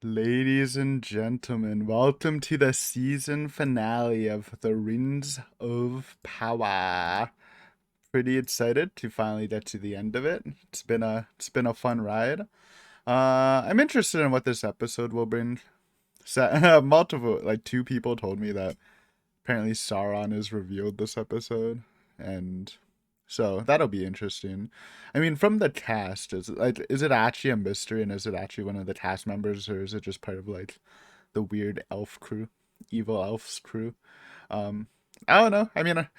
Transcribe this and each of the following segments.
Ladies and gentlemen, welcome to the season finale of the Rings of Power. Pretty excited to finally get to the end of it. It's been a fun ride. I'm interested in what this episode will bring. Multiple like two people told me that apparently Sauron is revealed this episode, and so that'll be interesting. I mean, from the cast, is it actually a mystery, and is it actually one of the cast members, or is it just part of like the weird elf crew, evil elves crew? Um, I don't know. I mean,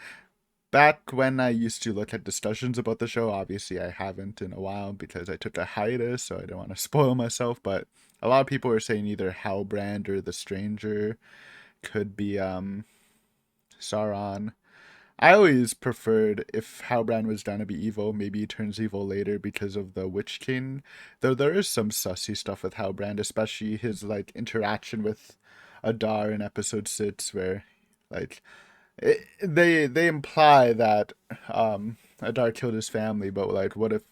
back when I used to look at discussions about the show, obviously I haven't in a while because I took a hiatus, so I don't want to spoil myself. But a lot of people were saying either Halbrand or the Stranger could be Sauron. I always preferred if Halbrand was gonna be evil, maybe he turns evil later because of the Witch King. Though there is some sussy stuff with Halbrand, especially his like interaction with Adar in episode 6, where like they imply that Adar killed his family, but like what if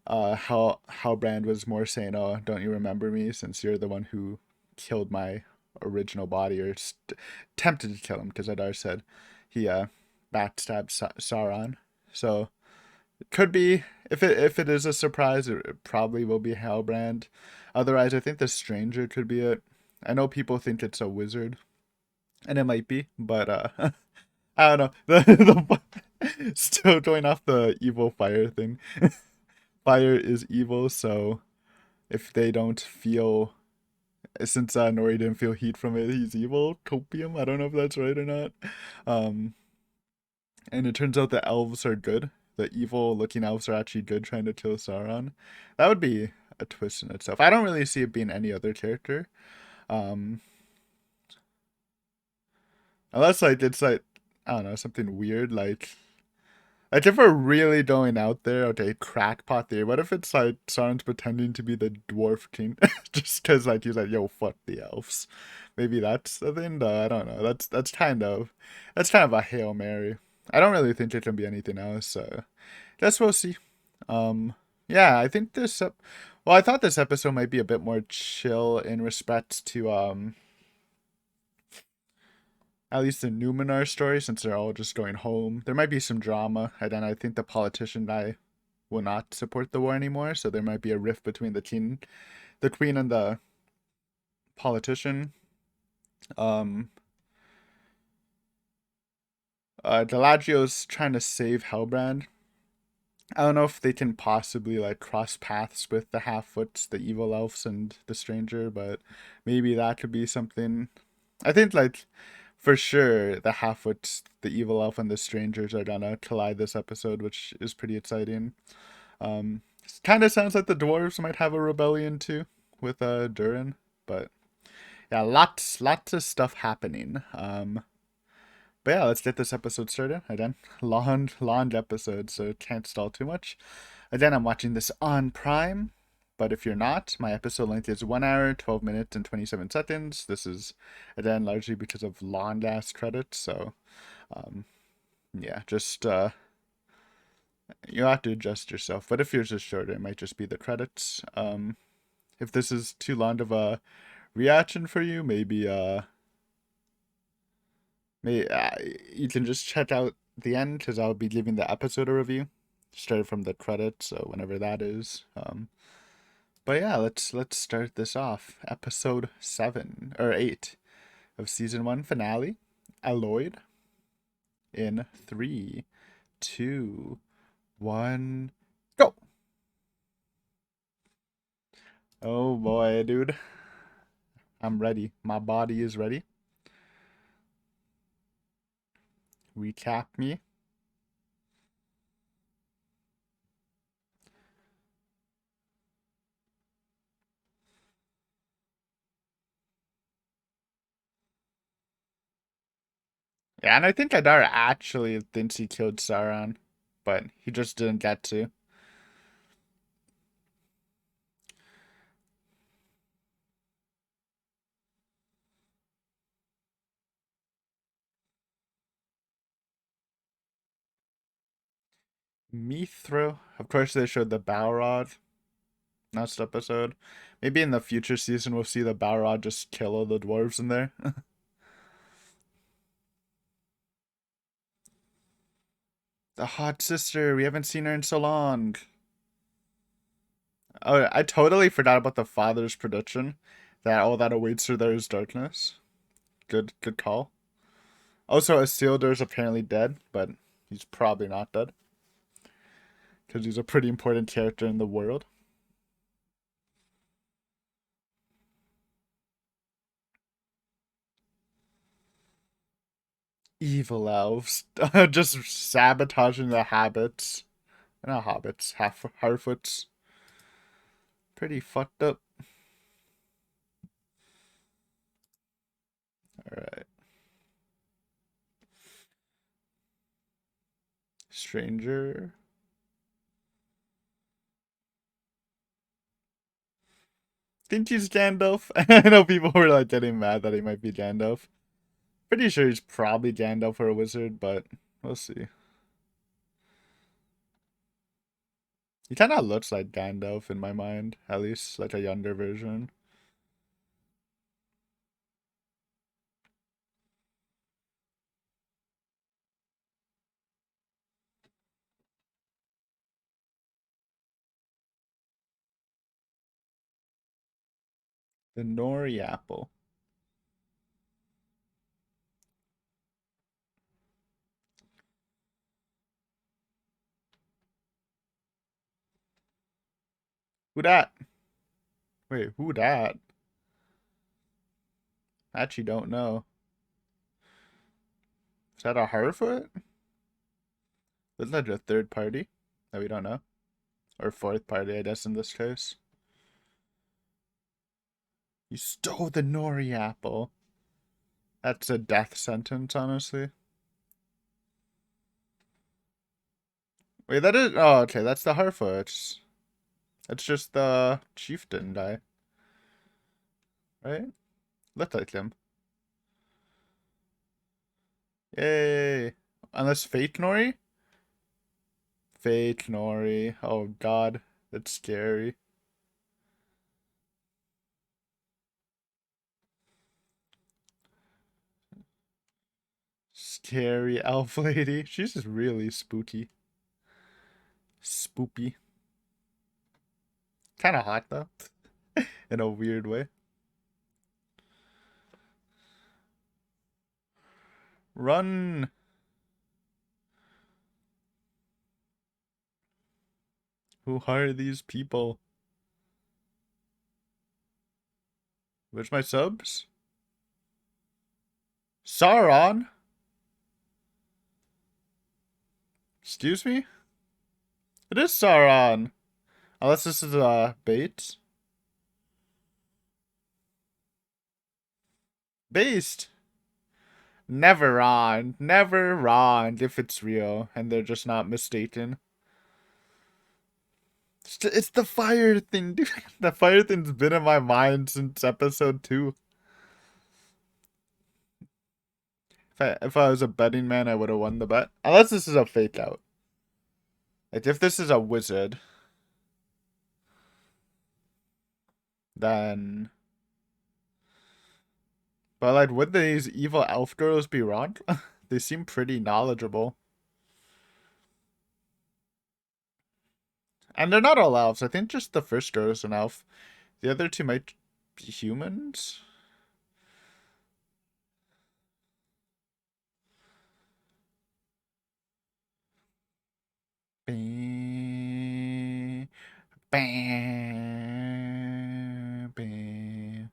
Halbrand was more saying, "Oh, don't you remember me? Since you're the one who killed my original body, or tempted to kill him," because Adar said he backstabbed Sauron. So it could be, if it is a surprise, it probably will be Halbrand. Otherwise, I think the Stranger could be it. I know people think it's a wizard, and it might be, but I don't know. Still going off the evil fire thing. Fire is evil, so if they don't feel, since Nori didn't feel heat from it, he's evil. Copium. I don't know if that's right or not. Um, and it turns out the elves are good. The evil looking elves are actually good, trying to kill Sauron. That would be a twist in itself. I don't really see it being any other character. Um, unless like it's like, I don't know, something weird like if we're really going out there, okay, crackpot theory. What if it's like Sauron's pretending to be the dwarf king, just because like he's like, yo, fuck the elves. Maybe that's the thing, though. I don't know. That's kind of a hail mary. I don't really think it can be anything else. So guess we'll see. Um, yeah, I think well, I thought this episode might be a bit more chill in respect to at least the Numenor story, since they're all just going home. There might be some drama, and then I think the politician guy will not support the war anymore, so there might be a rift between the queen and the politician. Um, Delagio's trying to save Hellbrand. I don't know if they can possibly like cross paths with the Half-Foots, the evil elves, and the stranger, but maybe that could be something. I think like for sure the Half-Foots, the evil elf, and the strangers are gonna collide this episode, which is pretty exciting. Kind of sounds like the dwarves might have a rebellion too with Durin, but yeah, lots of stuff happening. But yeah, let's get this episode started. Again, long episode, so can't stall too much. Again, I'm watching this on Prime, but if you're not, my episode length is 1 hour, 12 minutes, and 27 seconds. This is, again, largely because of long ass credits, so um, yeah, just you have to adjust yourself. But if yours is shorter, it might just be the credits. If this is too long of a reaction for you, maybe you can just check out the end because I'll be giving the episode a review, started from the credits, so whenever that is. But yeah, let's start this off. Episode 7 or 8 of season 1 finale. Alloyed in 3, 2, 1, go. Oh boy, dude. I'm ready. My body is ready. Recap me. Yeah, and I think Adar actually thinks he killed Sauron, but he just didn't get to. Mithril. Of course, they showed the Balrog. next episode. Maybe in the future season we'll see the Balrog just kill all the dwarves in there. The hot sister, we haven't seen her in so long. Oh, I totally forgot about the father's prediction that all that awaits her there is darkness. Good call. Also, Isildur is apparently dead, but he's probably not dead because he's a pretty important character in the world. Evil elves just sabotaging the habits. Not hobbits, Harfoots. Pretty fucked up. Alright. Stranger. Think he's Gandalf? I know people were like getting mad that he might be Gandalf. Pretty sure he's probably Gandalf or a wizard, but we'll see. He kind of looks like Gandalf in my mind, at least like a younger version. The Nori apple. Who dat? Wait, who dat? Actually don't know. Is that a Harfoot? Looks like a third party that we don't know. Or fourth party, I guess, in this case. You stole the Nori apple. That's a death sentence, honestly. Wait, that is... Oh, okay, that's the Harfoots. That's just the chieftain guy. Right? Looked like him. Yay! Unless fake Nori? Fake Nori. Oh god, that's scary. Scary elf lady. She's just really spooky. Spoopy. Kind of hot though. In a weird way. Run! Who are these people? Where's my subs? Sauron? Excuse me? It is Sauron. Unless this is bait. Based. Never on. Never on if it's real and they're just not mistaken. It's the fire thing, dude. The fire thing's been in my mind since episode 2. If I was a betting man, I would have won the bet. Unless this is a fake out. Like, if this is a wizard, then... But, like, would these evil elf girls be wrong? They seem pretty knowledgeable. And they're not all elves. I think just the first girl is an elf. The other two might be humans? Bam, bam, bam.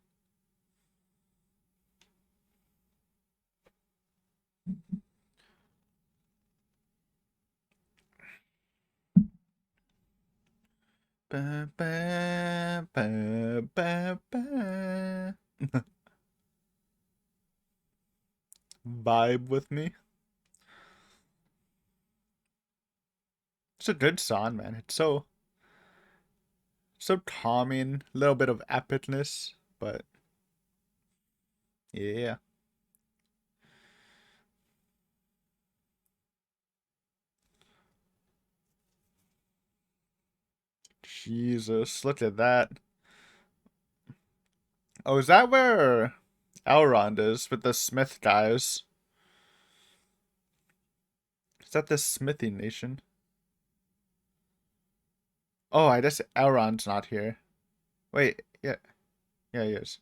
Ba, ba, ba, ba, ba. Vibe with me. It's a good song, man. It's so calming, a little bit of epicness, but yeah. Jesus, look at that. Oh, is that where Elrond is with the Smith guys? Is that the smithing nation? Oh, I guess Elrond's not here. Wait, yeah, yeah, he is.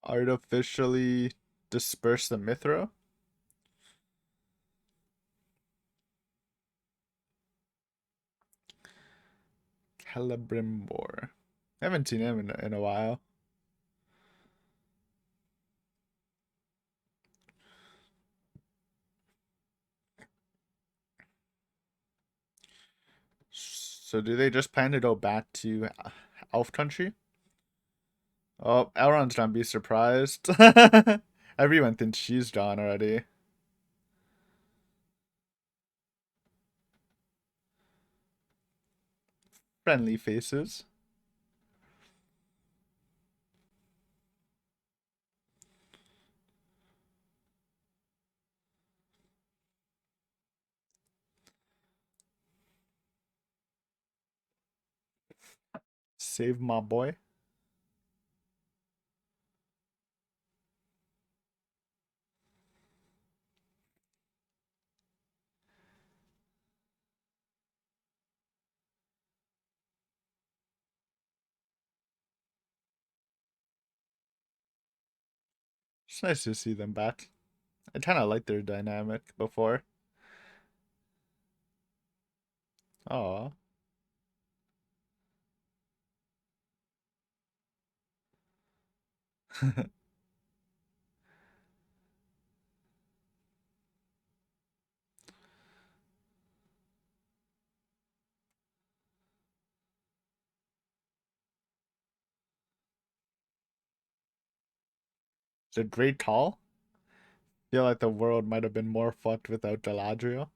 Artificially disperse the Mithril? Celebrimbor. I haven't seen him in a while. So do they just plan to go back to Elf Country? Oh, Elrond's gonna be surprised. Everyone thinks she's gone already. Friendly faces. Save my boy. It's nice to see them back. I kind of liked their dynamic before. Aw. Is it Great Call? Feel like the world might have been more fucked without Galadriel.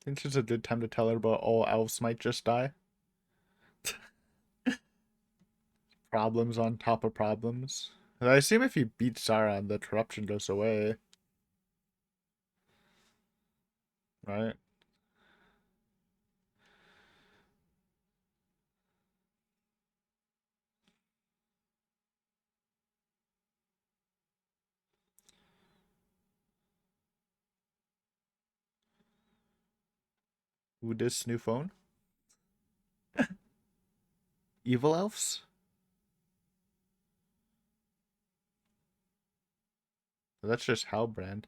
I think it's a good time to tell her about all elves might just die. Problems on top of problems. I assume if you beat Sauron, the corruption goes away, right? Who this new phone? Evil elves? That's just Halbrand.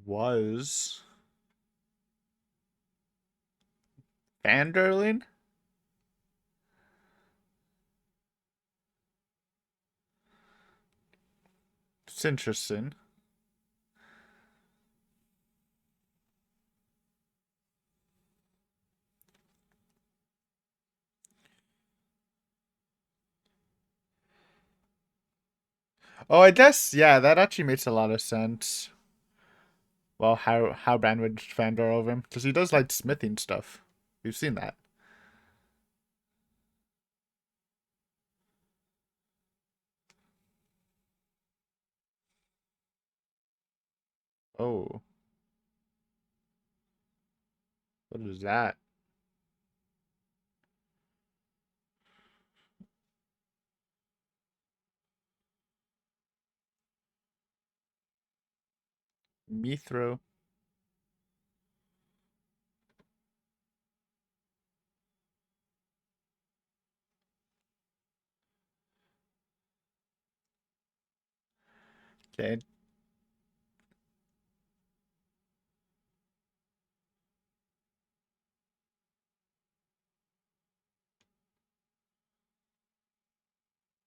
Was Vanderlyn? It's interesting. Oh, I guess yeah, that actually makes a lot of sense. Well, how Brand would Fandor over him because he does like smithing stuff. We've seen that. Oh, what is that? Mithro. Okay.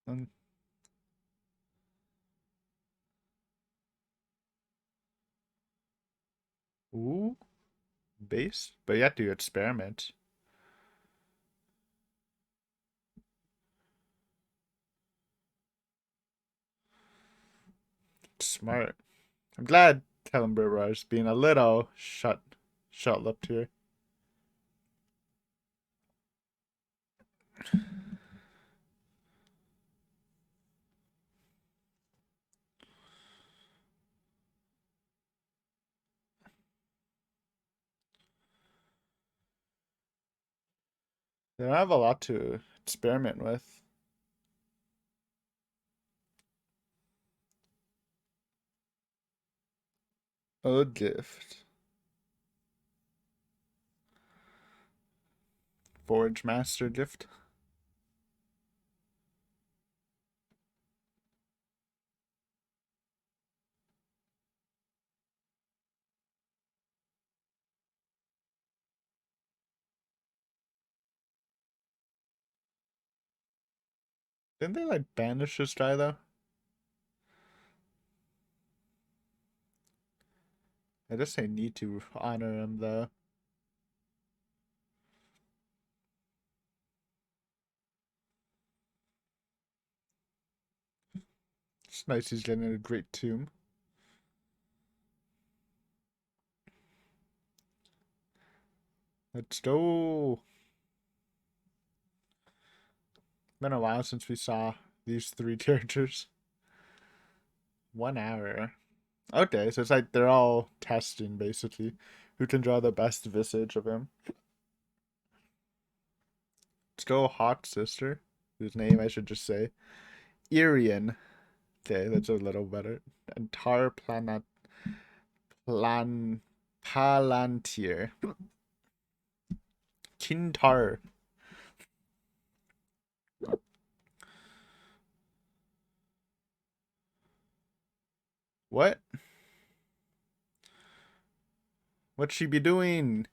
Um, Ooh, base? But you have to experiment. Smart. I'm glad Tellenberger is being a little shut-lipped here. They don't have a lot to experiment with. A gift. Forge Master gift. Didn't they like banish this guy though? I guess they need to honor him though. It's nice he's getting a great tomb. Let's go. Been a while since we saw these three characters. 1 hour. Okay, so it's like they're all testing basically who can draw the best visage of him. Let's go Hawk Sister, whose name I should just say. Irian. Okay, that's a little better. And Tar Palantir. Kintar. What? What'd she be doing?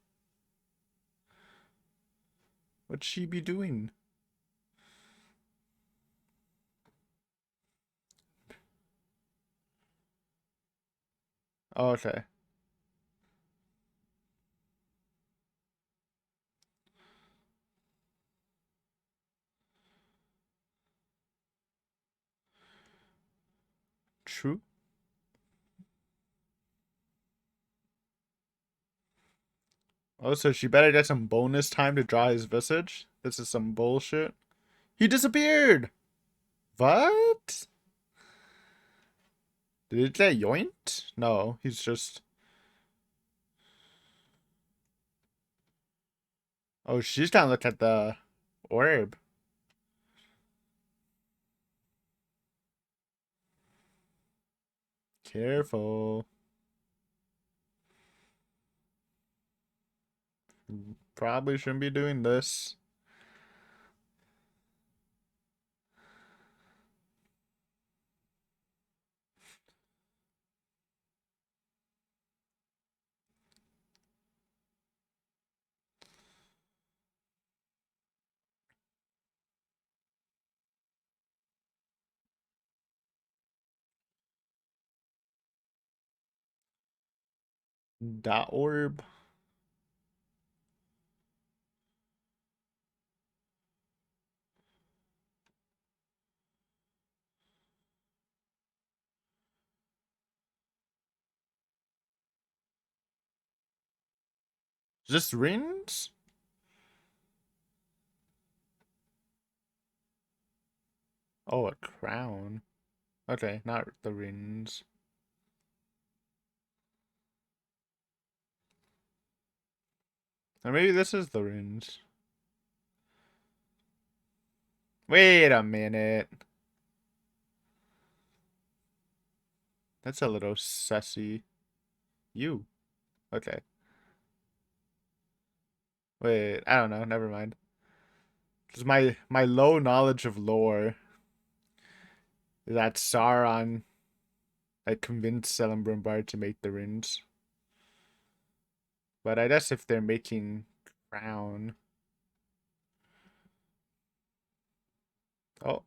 What'd she be doing? Oh, okay. True. Oh, so she better get some bonus time to draw his visage? This is some bullshit. He disappeared! What? Did it say yoint? No, he's just... Oh, she's gonna look at the orb. Careful. Probably shouldn't be doing this. That orb. Is this rings? Oh, a crown. Okay, not the rings. Or maybe this is the rings. Wait a minute. That's a little sussy. You. Okay. Wait, I don't know. Never mind. Because my low knowledge of lore is that Sauron like convinced Celebrimbor to make the runes. But I guess if they're making crown. Oh.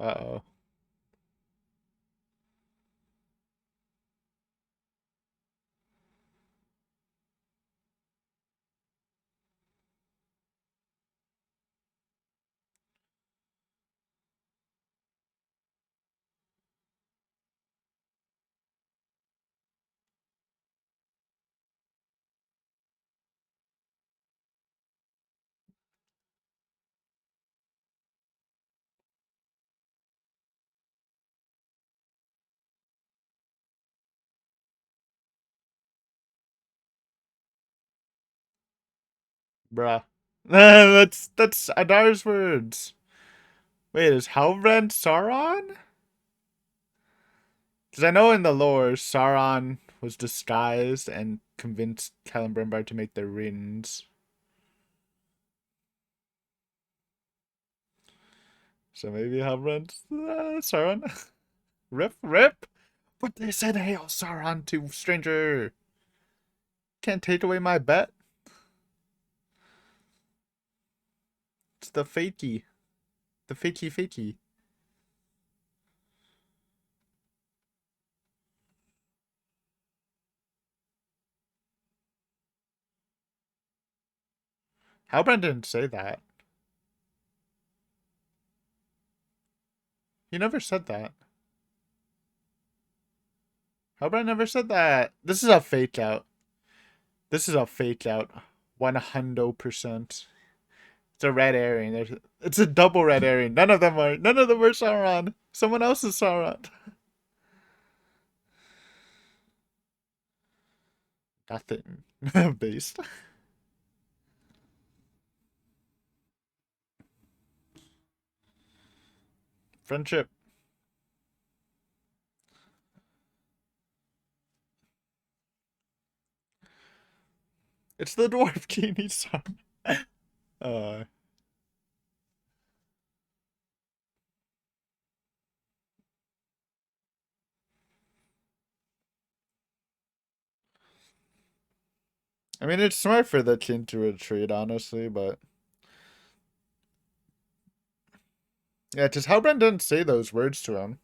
Uh-oh. Bruh. That's Adar's words. Wait, is Halbrand Sauron? Because I know in the lore, Sauron was disguised and convinced Celebrimbor to make the rings. So maybe Halbrand Sauron? Rip, rip! But they said hail Sauron to stranger. Can't take away my bet. It's the fakey. The fakey fakey. Halbrand didn't say that. He never said that. Halbrand never said that. This is a fake out. This is a fake out. 100%. It's a red herring. It's a double red herring. None of them are. None of them are Sauron. Someone else is Sauron. Nothing. Based. Friendship. It's the dwarf genie song. uh, I mean, it's smart for the king to retreat, honestly, but yeah, because Halbrand didn't say those words to him.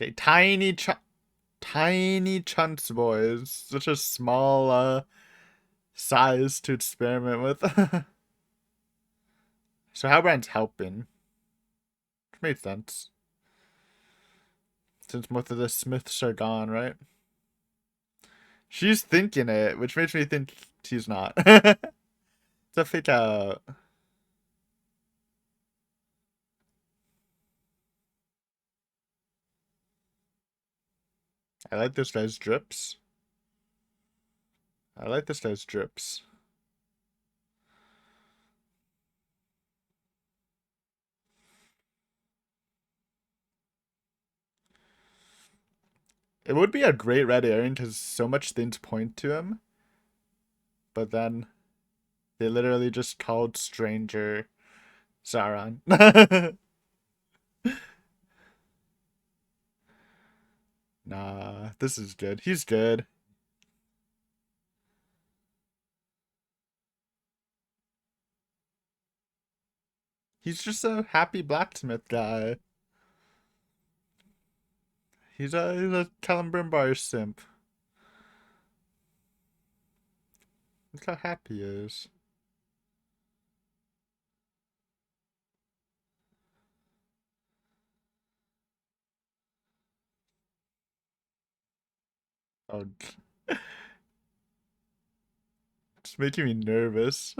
Okay, tiny chunks, boys. Such a small size to experiment with. So Halbrand's helping, which made sense since most of the Smiths are gone, right? She's thinking it, which makes me think she's not. It's a fake out. I like this guy's drips. I like this guy's drips. It would be a great red herring because so much things point to him. But then they literally just called Stranger Sauron. Nah, this is good. He's good. He's just a happy blacksmith guy. He's a Celebrimbor simp. Look how happy he is. Oh, it's making me nervous.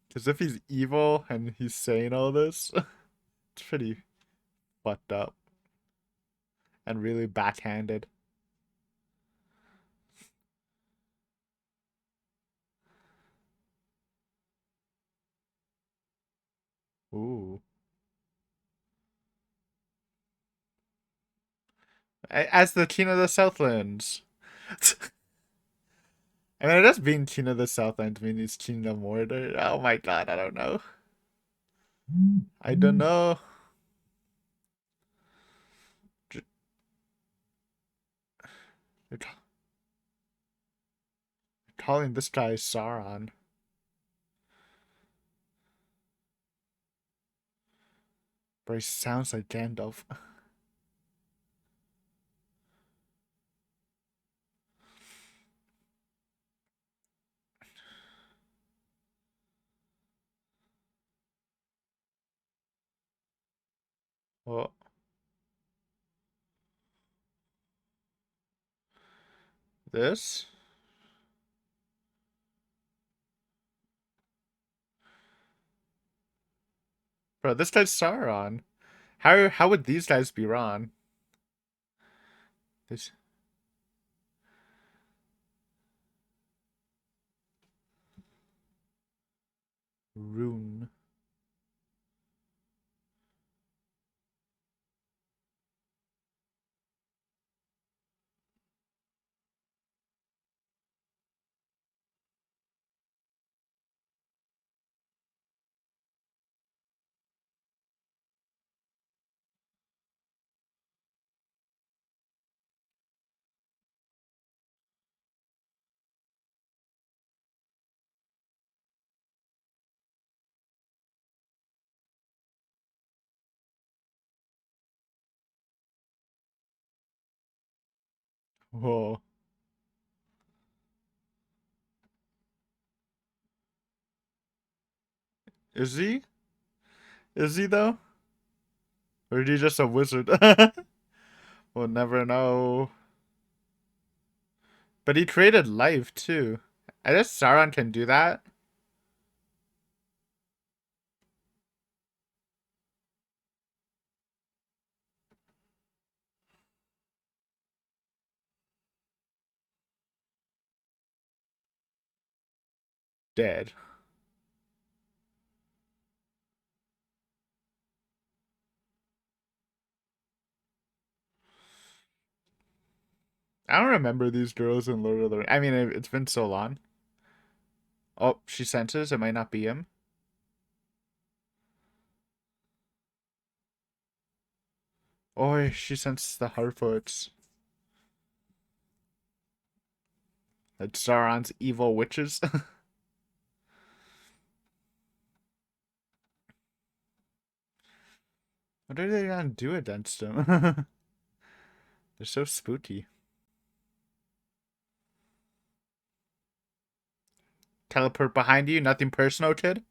Because if he's evil and he's saying all this, it's pretty fucked up and really backhanded. Ooh. As the King of the Southlands. I mean, I guess being King of the Southlands means he's King of Mordor. Oh my god, I don't know. I don't know. calling this guy Sauron. But he sounds like Gandalf. Well, this? Bro, this guy's Sauron. How would these guys be wrong? This rune. Whoa. Is he? Is he though? Or is he just a wizard? We'll never know. But he created life too. I guess Sauron can do that. Dead. I don't remember these girls in Lord of the Rings. I mean, it's been so long. Oh, she senses it might not be him. Oh, she sensed the Harfoots. It's Sauron's evil witches. What are they gonna do against him? They're so spooky. Teleport behind you, nothing personal, kid.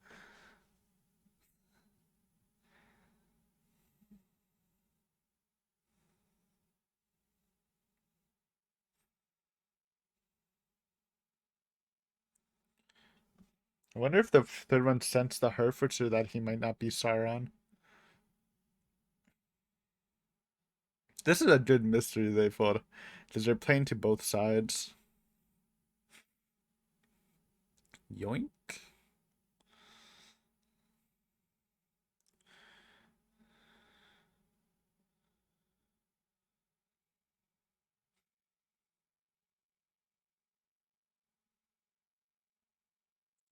I wonder if the third one sensed the Harfoots or that he might not be Sauron. This is a good mystery they thought. Because they're playing to both sides. Yoink.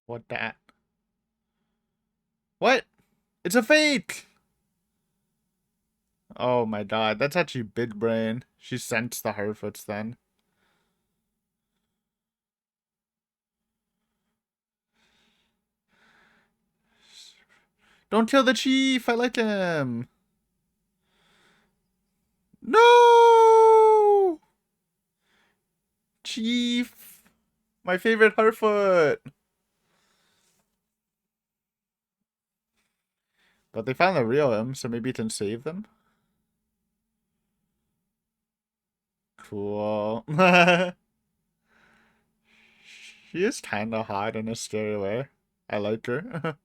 What that? What? It's a fake! Oh my god, that's actually big brain. She sensed the Harfoots then. Don't kill the chief! I like him! No! Chief! My favorite Harfoot! But they found the real him, so maybe it can save them? Cool. She is kinda hot in a scary way. I like her.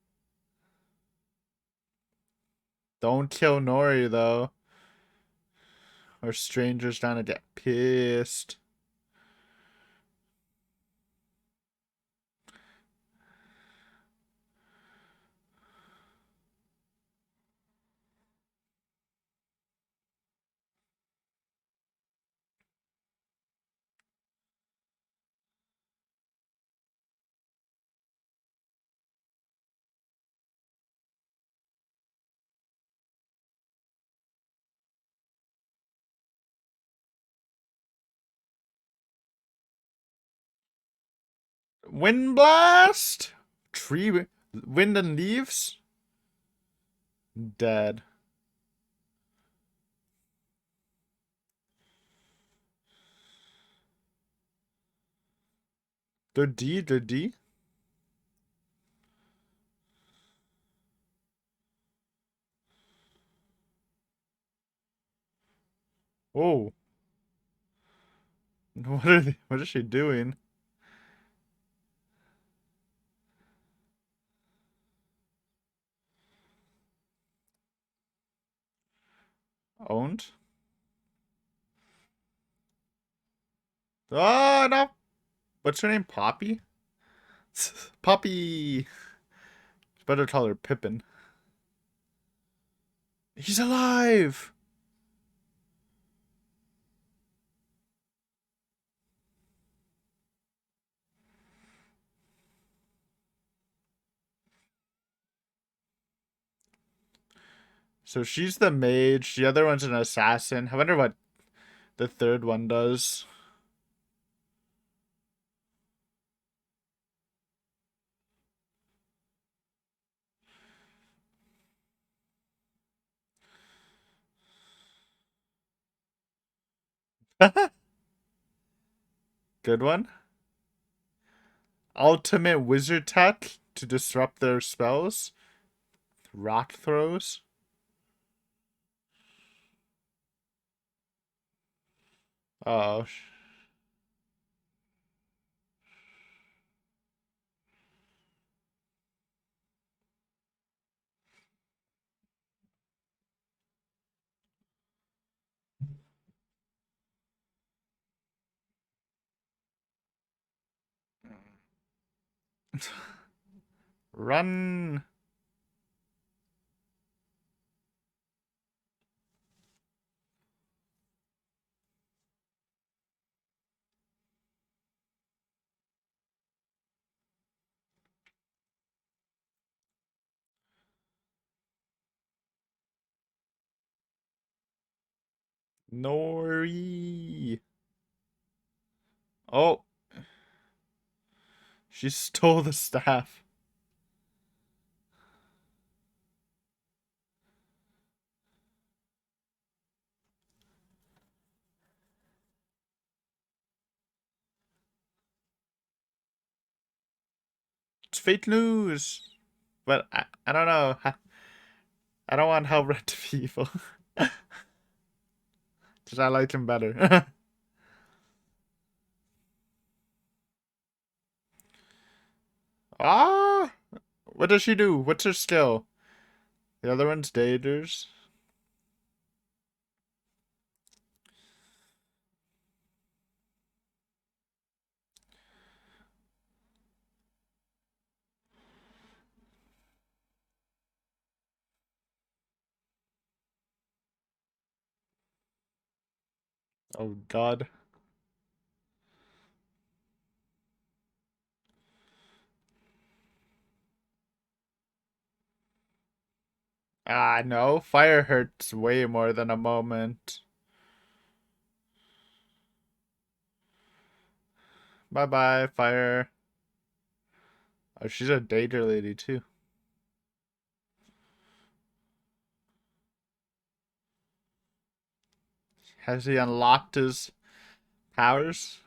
Don't kill Nori, though. Or strangers gonna get pissed. Wind blast. Tree. Wind and leaves. Dead. They're D. They're D. Oh. What are they? What is she doing? Owned. Oh no! What's her name? Poppy. Poppy. Better call her Pippin. He's alive. So she's the mage. The other one's an assassin. I wonder what the third one does. Good one. Ultimate wizard tech to disrupt their spells. Rock throws. Oh. Run. Nori. Oh. She stole the staff. It's fake news. But I don't know. I don't want Hellbrand to be evil. Because I like him better. Ah! What does she do? What's her skill? The other one's Daters. Oh god. Ah, no. Fire hurts way more than a moment. Bye-bye, fire. Oh, she's a dater lady, too. Has he unlocked his powers?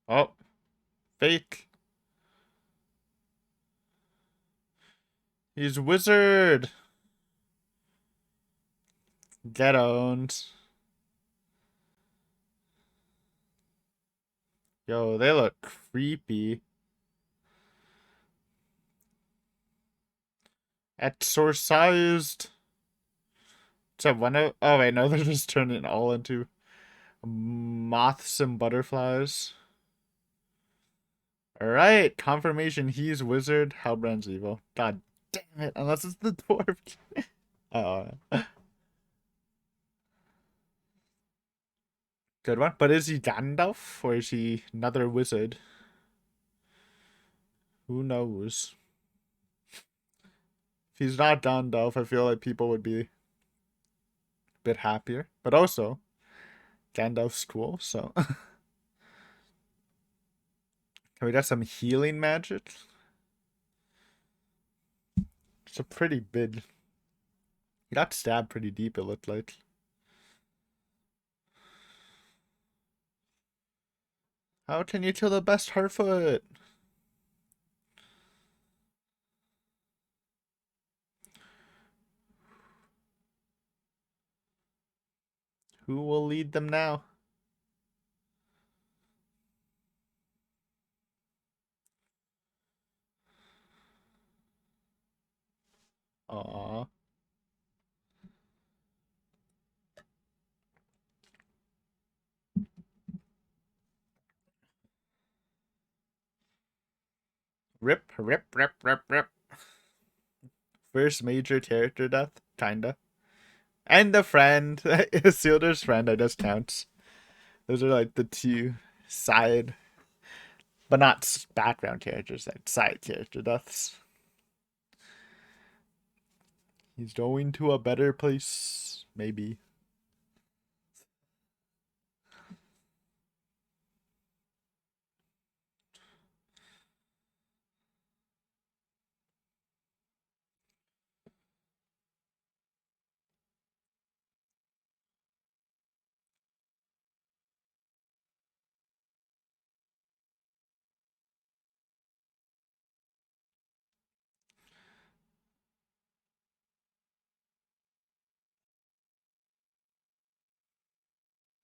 Oh, fake. He's wizard. Get owned. Yo, they look creepy. Exorcised. Except one of. Oh, wait, no, they're just turning it all into moths and butterflies. Alright, confirmation he's wizard, Hellbrand's evil. God damn it, unless it's the dwarf. Oh. Good one. But is he Gandalf or is he another wizard? Who knows? If he's not Gandalf, I feel like people would be a bit happier. But also, Gandalf's cool, so. Can we get some healing magic? It's a pretty big. He got stabbed pretty deep, it looked like. How can you kill the best Harfoot? Who will lead them now? Aww. Rip, rip, rip, rip, rip. First major character death, kinda. And the friend. Isildur's friend, I guess counts. Those are like the two side, but not background characters, like side character deaths. He's going to a better place, maybe.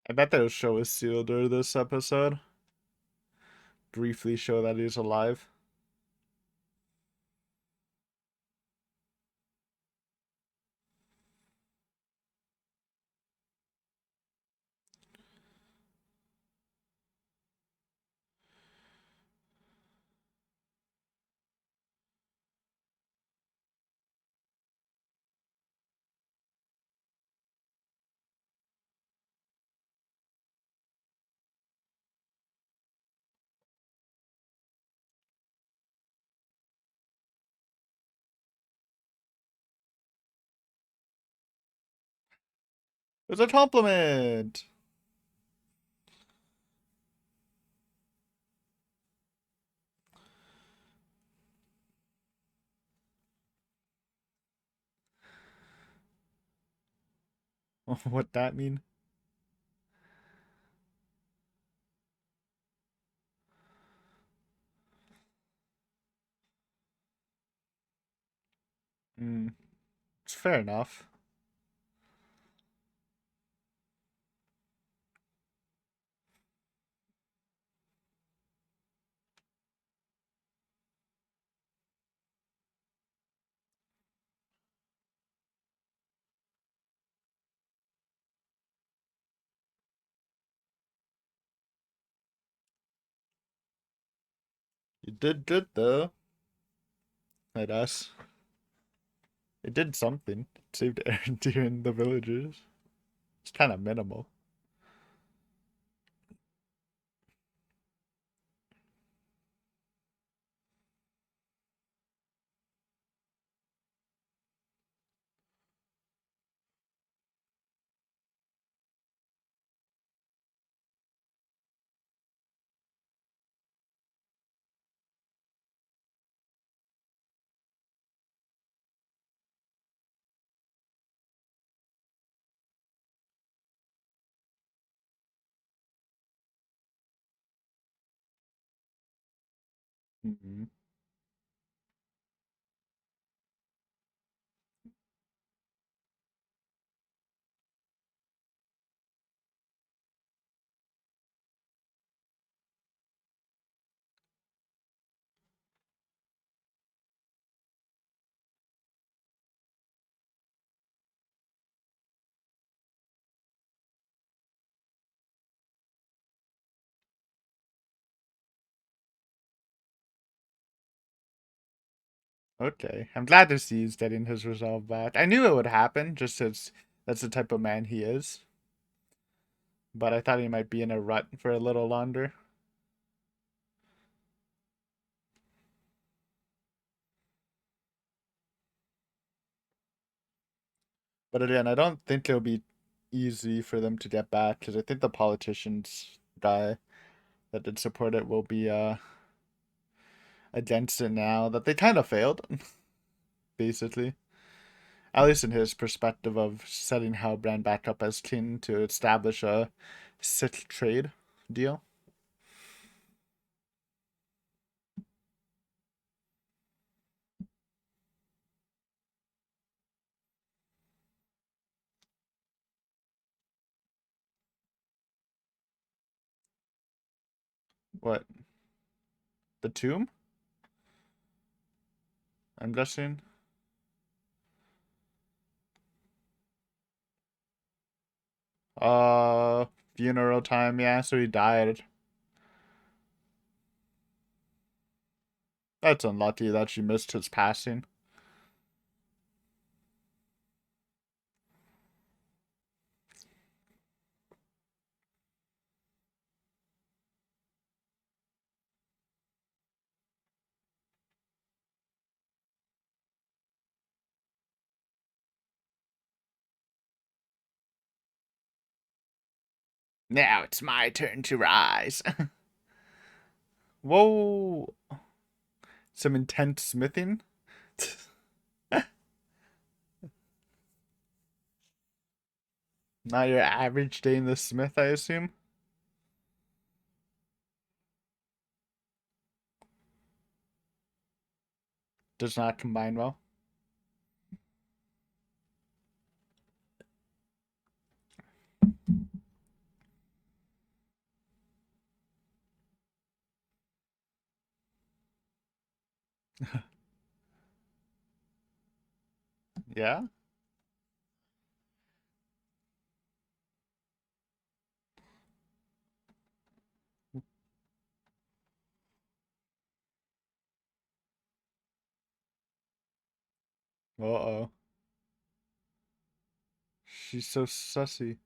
I bet they'll show Isildur this episode. Briefly show that he's alive. It's a compliment. What that mean? It's fair enough. You did good though. I guess. It did something. It saved Aaron and the villagers. It's kind of minimal. Mm-hmm. Okay. I'm glad to see he's getting his resolve back. I knew it would happen, just as that's the type of man he is. But I thought he might be in a rut for a little longer. But again, I don't think it'll be easy for them to get back because I think the politicians guy that did support it will be against it now that they kind of failed, basically. At least in his perspective of setting Halbrand back up as king to establish a silk trade deal. What? The tomb? I'm guessing. Uh, Funeral time, yeah, so he died. That's unlucky that she missed his passing. Now it's my turn to rise. Whoa. Some intense smithing. Not your average day in the smith, I assume. Does not combine well. Yeah? Uh-oh. She's so sussy.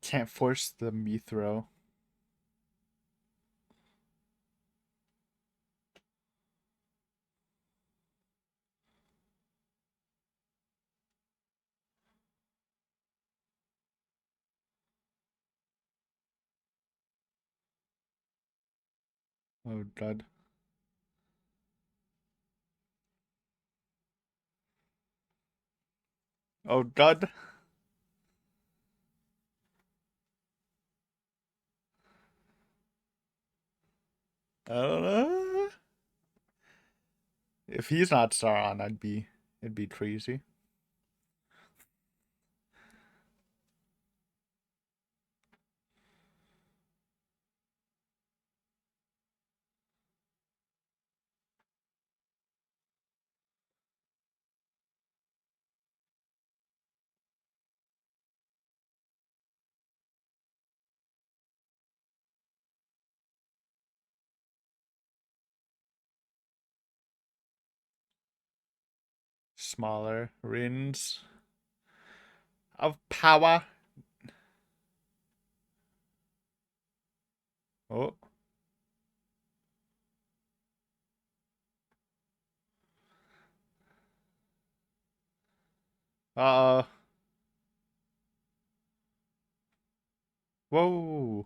Can't force the Mithro. Oh, God. Oh, God. I don't know. If he's not Sauron, it'd be crazy. Smaller rings of power. Oh. Uh-oh. Whoa.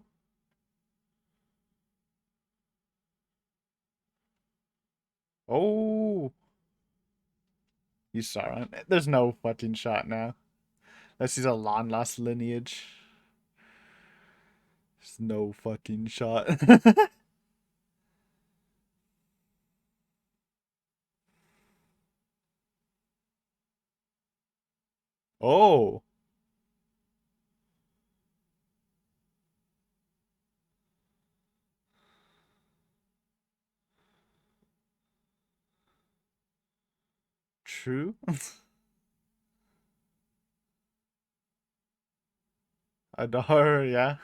Oh. He's Sauron. There's no fucking shot now. Unless he's a long lost lineage. There's no fucking shot. Oh. True. Adar, yeah.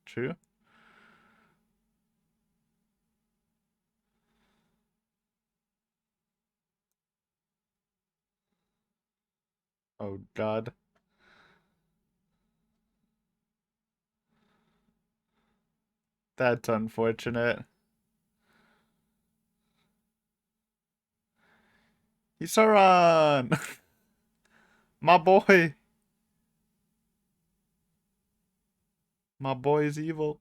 True. Oh, God. That's unfortunate. Hisaran! My boy! My boy is evil.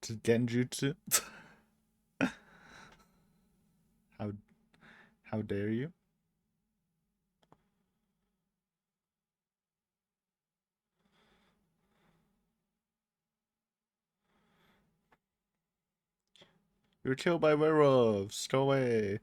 To Genjutsu. How how dare you? You were killed by werewolves. Go away.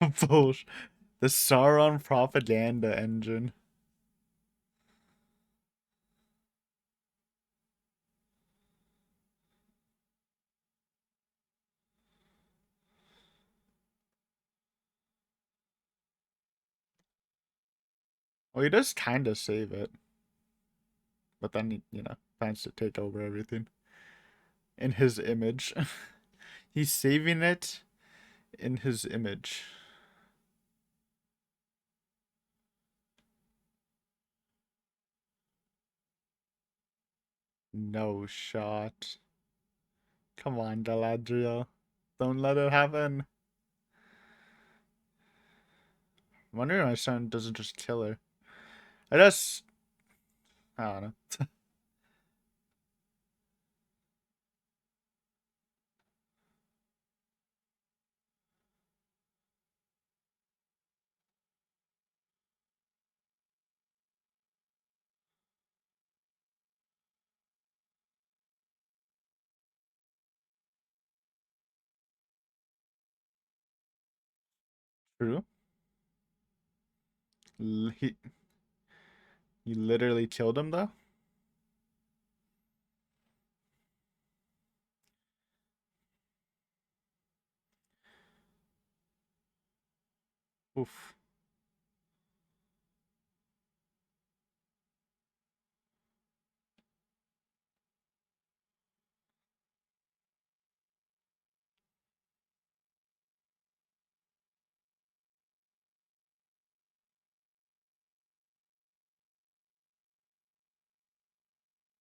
Bullsh. The Sauron propaganda engine. Well, he does kind of save it, but then he, plans to take over everything in his image. He's saving it in his image. No shot. Come on, Galadriel. Don't let it happen. I'm wondering why my son doesn't just kill her. I don't know. True. He literally killed him though. Oof.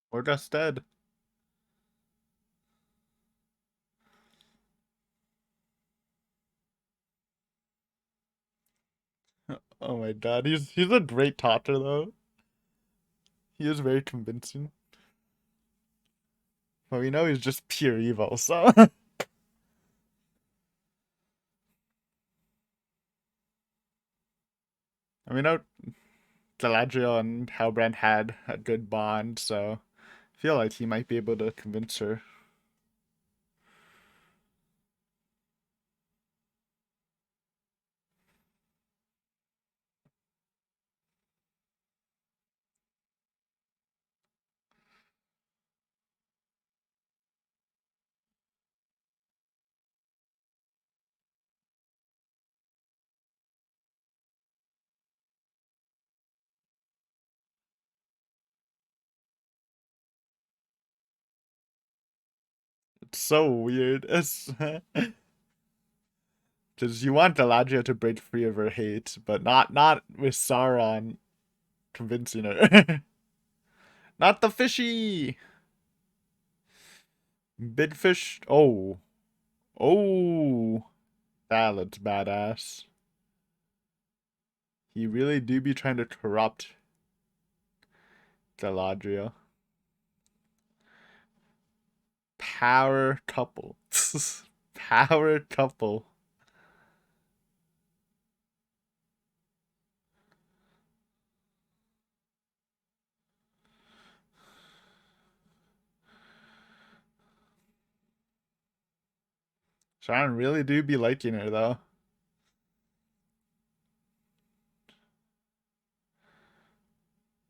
Or just dead. Oh my god, he's a great talker though. He is very convincing. But we know he's just pure evil, so I mean, know Galadriel and Halbrand had a good bond, so I feel like he might be able to convince her. It's so weird. It's because you want Galadriel to break free of her hate, but not with Sauron convincing her. Not the fishy. Big fish. Oh, oh, that looks badass. He really do be trying to corrupt Galadriel. Power couple. Power couple. Sharon really do be liking her though.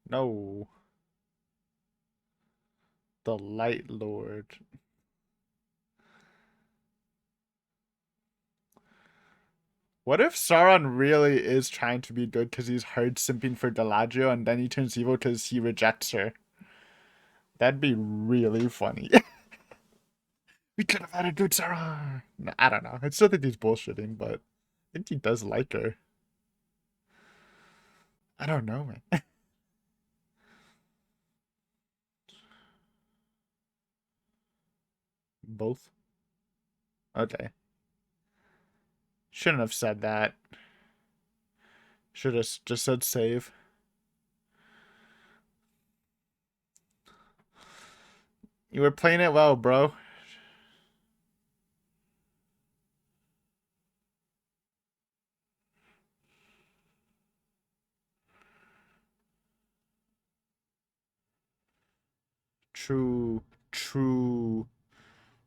No. The Light Lord. What if Sauron really is trying to be good because he's hard simping for Galadriel and then he turns evil because he rejects her? That'd be really funny. We could have had a good Sauron. No, I don't know. I still think he's bullshitting, but I think he does like her. I don't know, man. Both? Okay. Shouldn't have said that. Should have just said save. You were playing it well, bro. True. True.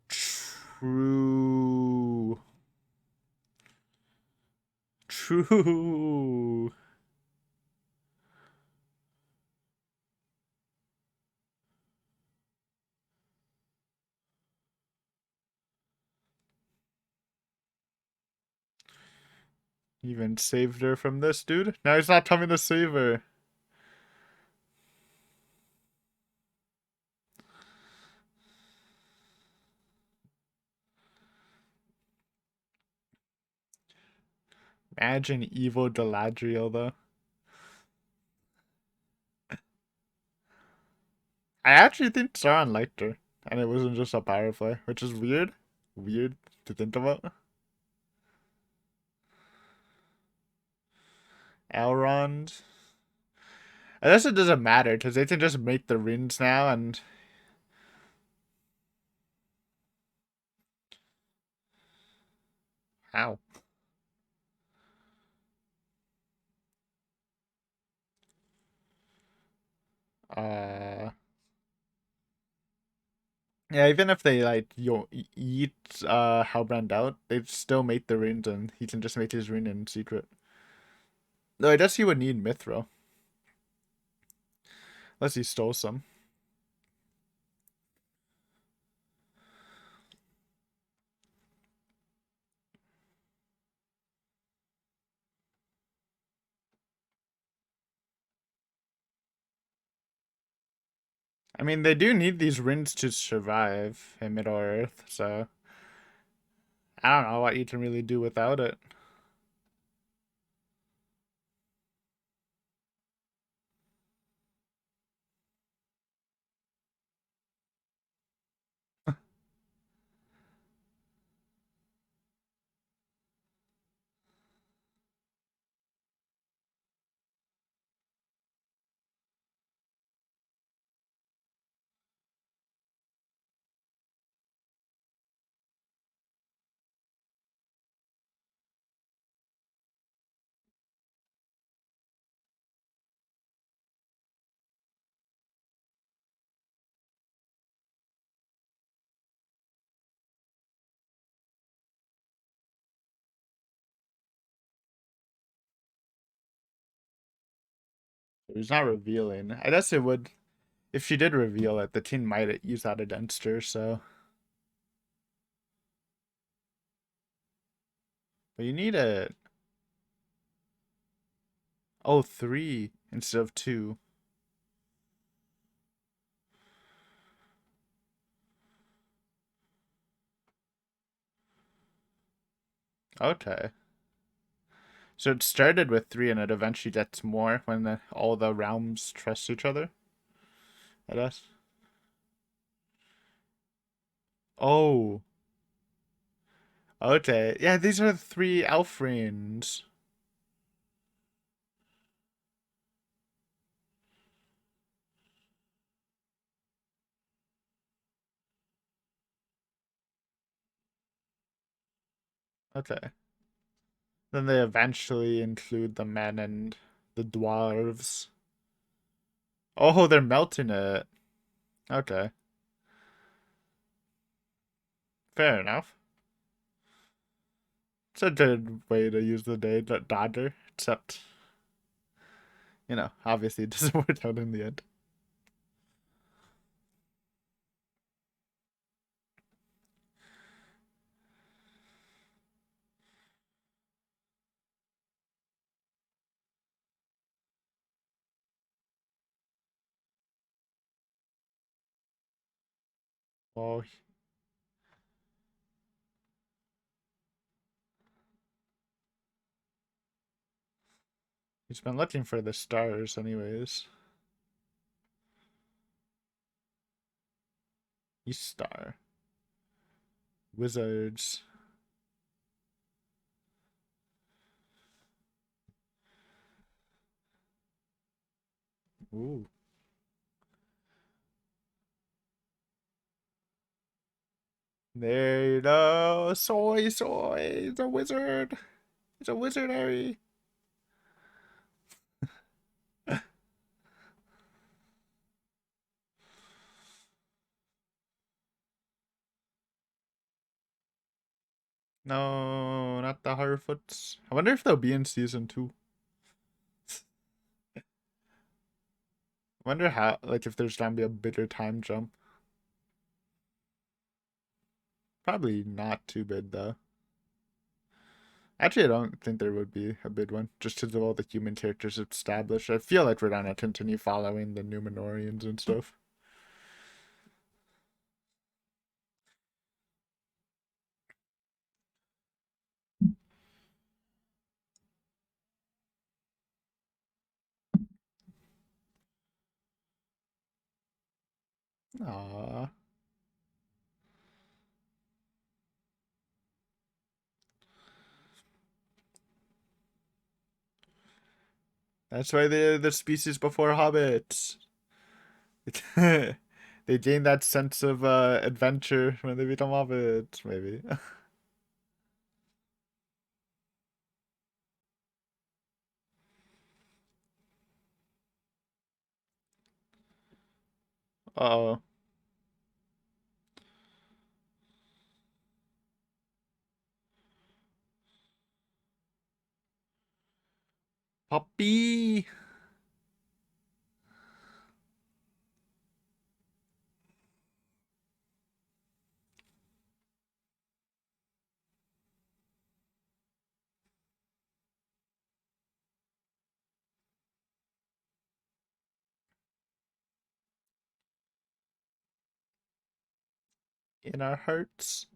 True. True. Even saved her from this, dude. Now he's not coming to save her. Imagine evil Galadriel, though. I actually think Sauron liked her, and it wasn't just a power play, which is weird. Weird to think about. Elrond. I guess it doesn't matter, because they can just make the rings now, and... How? Uh... Yeah, even if they, like, eat Halbrand out, they'd still make the rings, and he can just make his ring in secret. Though I guess he would need Mithril. Unless he stole some. I mean, they do need these rings to survive in Middle-earth, so... I don't know what you can really do without it. He's not revealing. I guess it would... If she did reveal it, the team might use that against her, so... But you need a... Oh, 3 instead of 2. Okay. So it started with 3 and it eventually gets more when all the realms trust each other, I guess. Oh. Okay. Yeah, these are the 3 elf rings. Okay. Then they eventually include the men and the dwarves. Oh, they're melting it. Okay. Fair enough. It's a good way to use the day dodger, except, obviously it doesn't work out in the end. Oh, he's been looking for the stars anyways. East Star. Wizards. Ooh. There you go. Soy, soy. He's a wizard. He's a wizard, Harry. No, not the Harfoots. I wonder if they'll be in season 2. I wonder how, like, if there's gonna be a bigger time jump. Probably not too big, though. Actually, I don't think there would be a big one, just because of all the human characters established. I feel like we're gonna continue following the Numenorians and stuff. Aww. That's why they're the species before hobbits. They gain that sense of adventure when they become hobbits, maybe. Uh-oh. Puppy! In our hearts.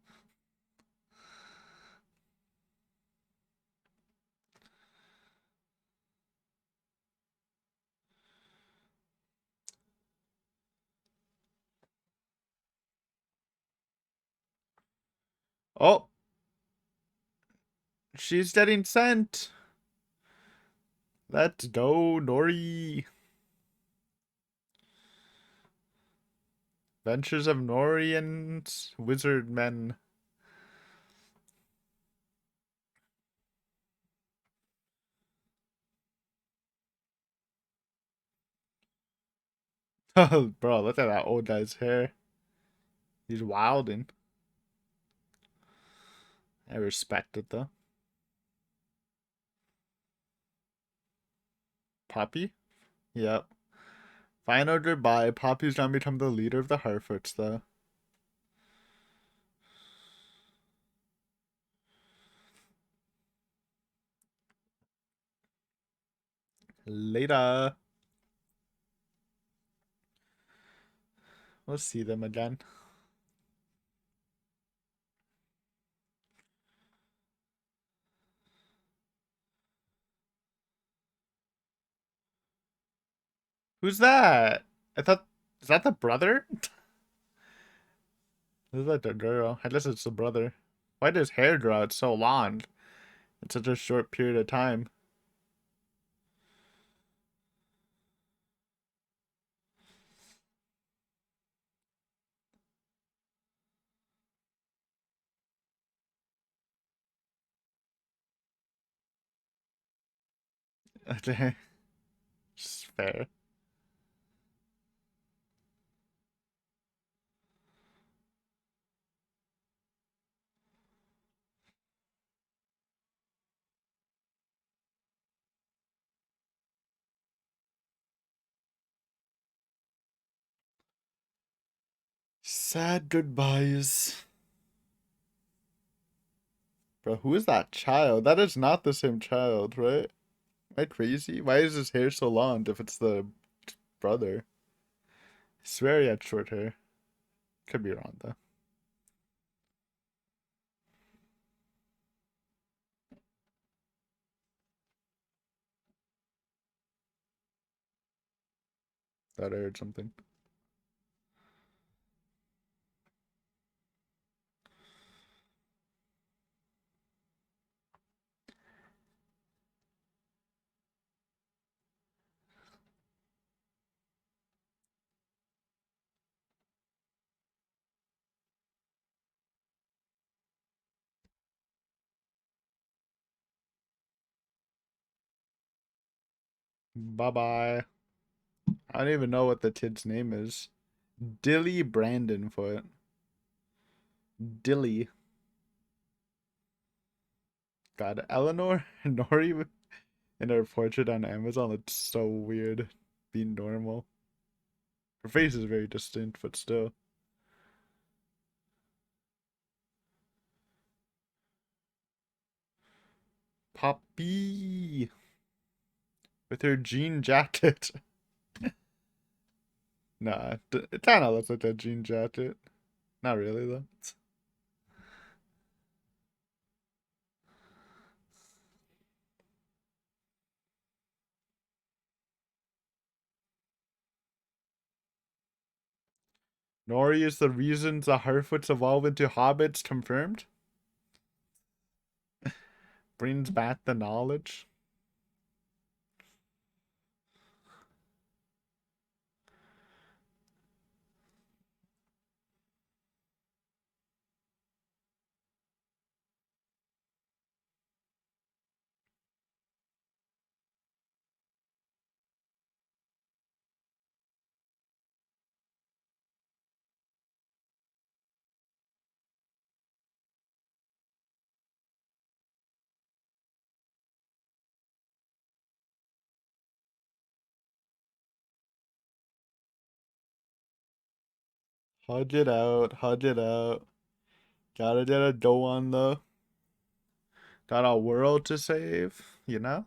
Oh, she's getting sent. Let's go, Nori. Adventures of Nori and Wizard Men. Oh, bro, look at that old guy's hair. He's wilding. I respect it, though. Poppy? Yep. Final goodbye. Poppy's gonna become the leader of the Harfoots, though. Later. We'll see them again. Who's that? I thought, is that the brother? Is that the girl? I guess it's the brother. Why does hair grow out so long in such a short period of time? Okay. Just fair. Sad goodbyes. Bro, who is that child? That is not the same child, right? Am I crazy? Why is his hair so long if it's the brother? I swear he had short hair. Could be wrong though. Thought I heard something. Bye bye. I don't even know what the kid's name is. Dilly Brandon Foot. Dilly. God, Eleanor Nori in her portrait on Amazon looks so weird. Being normal. Her face is very distinct, but still. Poppy with her jean jacket. Nah, it kind of looks like a jean jacket. Not really though. Nori is the reason the Harfoots evolve into hobbits confirmed. Brings back the knowledge. Hug it out, hug it out. Gotta get a dough on the. Got a world to save, you know?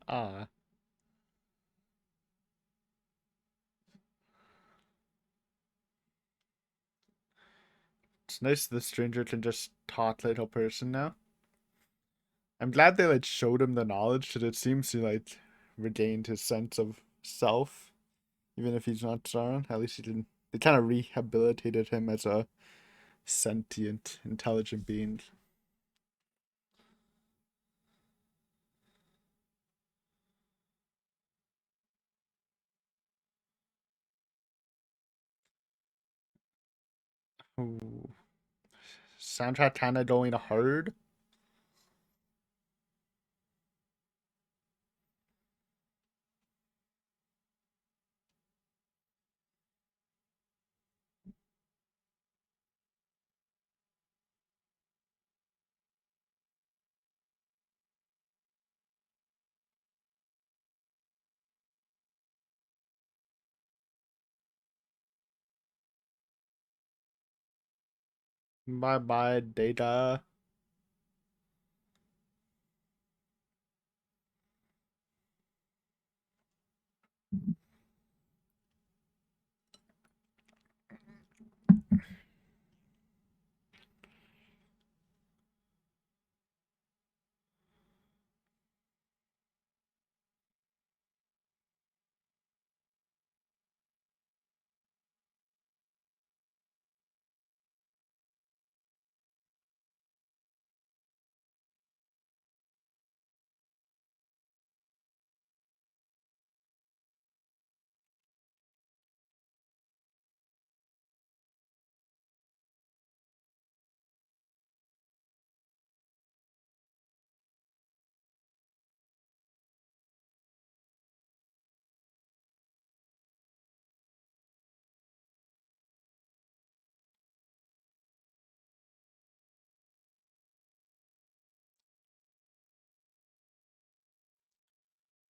Ah, it's nice the stranger can just talk like a person now. I'm glad they like showed him the knowledge because it seems to like regained his sense of self, even if he's not Sauron. At least he didn't. They kind of rehabilitated him as a sentient, intelligent being. Ooh. Soundtrack kind of going hard. Bye bye, Data.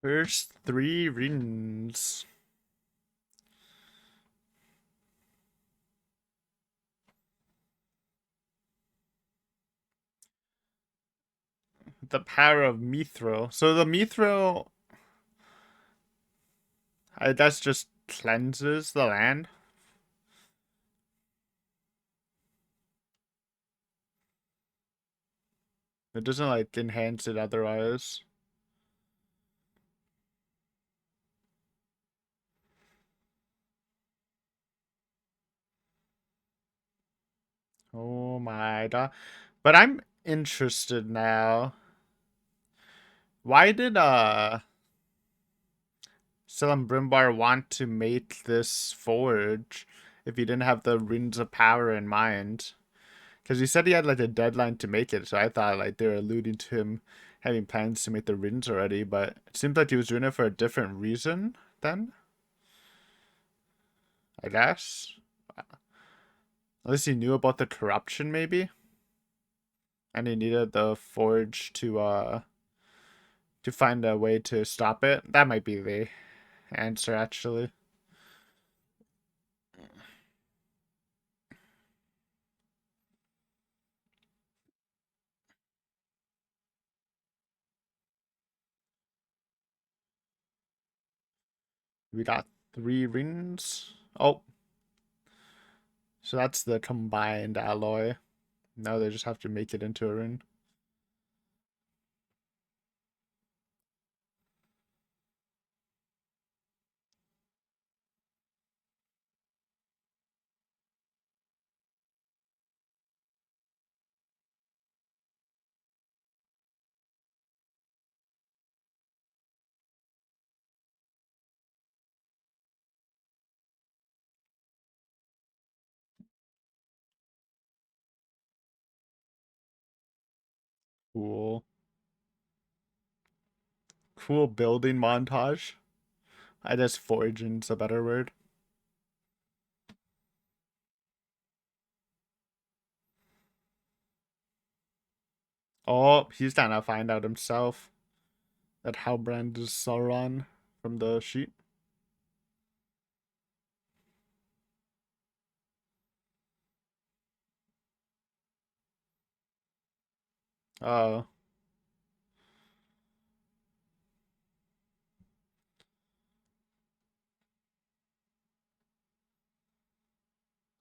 First 3 rings. The power of Mithril. So the Mithril, that's just cleanses the land. It doesn't like enhance it otherwise. Oh my god. But I'm interested now. Why did Celebrimbor want to make this forge if he didn't have the runes of power in mind? Because he said he had like a deadline to make it, so I thought like they were alluding to him having plans to make the runes already, but it seems like he was doing it for a different reason then, I guess. Unless he knew about the corruption maybe. And he needed the forge to find a way to stop it. That might be the answer actually. We got 3 rings. Oh, so that's the combined alloy. Now they just have to make it into a ring. Cool. Cool building montage. I guess foraging's a better word. Oh, he's gonna find out himself that Halbrand is Sauron from the sheet. Oh.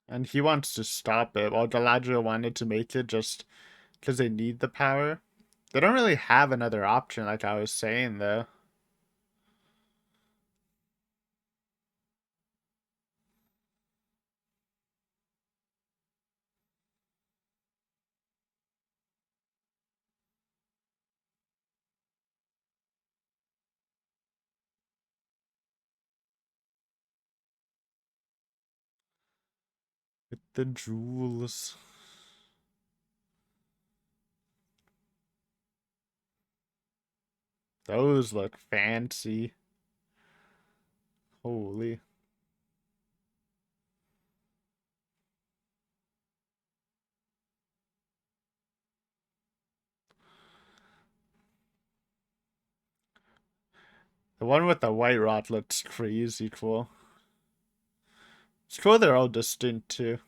And he wants to stop it, while Galadriel wanted to make it just because they need the power. They don't really have another option, like I was saying, though. With the jewels. Those look fancy. Holy. The one with the white rod looks crazy cool. It's cool they're all distinct, too.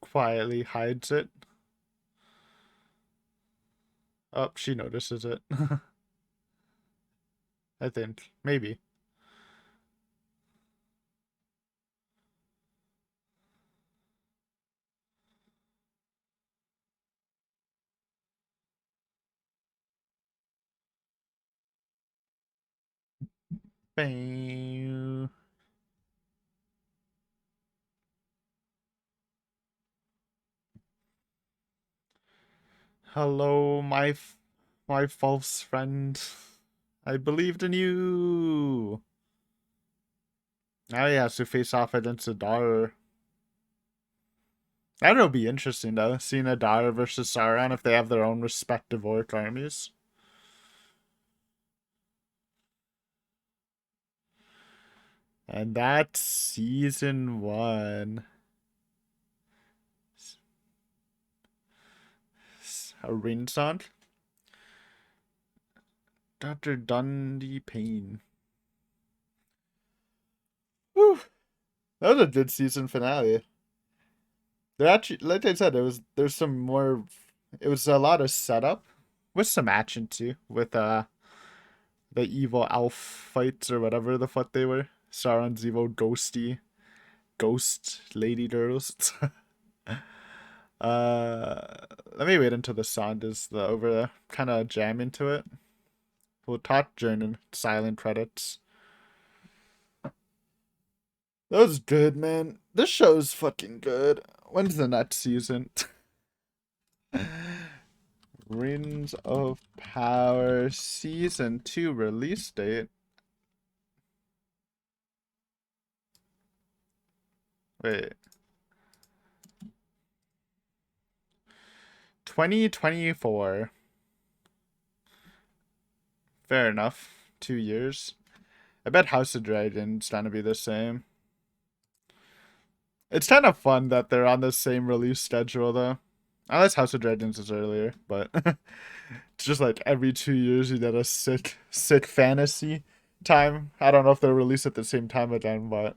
Quietly hides it. Oh, she notices it. I think. Maybe. Bang. Hello, my false friend. I believed in you. Now he has to face off against Adara. That'll be interesting though, seeing Adara versus Sauron if they have their own respective orc armies. And that's season 1. a rain sound. Dr. Dundee Payne. Whew. That was a good season finale. There actually, like I said, there's some more. It was a lot of setup with some action too, with the evil elf fights or whatever the fuck they were. Sauron's evil ghost lady girls. Let me wait until the song is over. Kind of jam into it. We'll talk during silent credits. That was good, man. This show's fucking good. When's the next season? Rings of Power Season 2 release date. Wait. 2024. Fair enough. 2 years. I bet House of Dragon's gonna be the same. It's kind of fun that they're on the same release schedule, though. Unless House of Dragons is earlier, but it's just like every 2 years you get a sick fantasy time. I don't know if they'll release at the same time again, but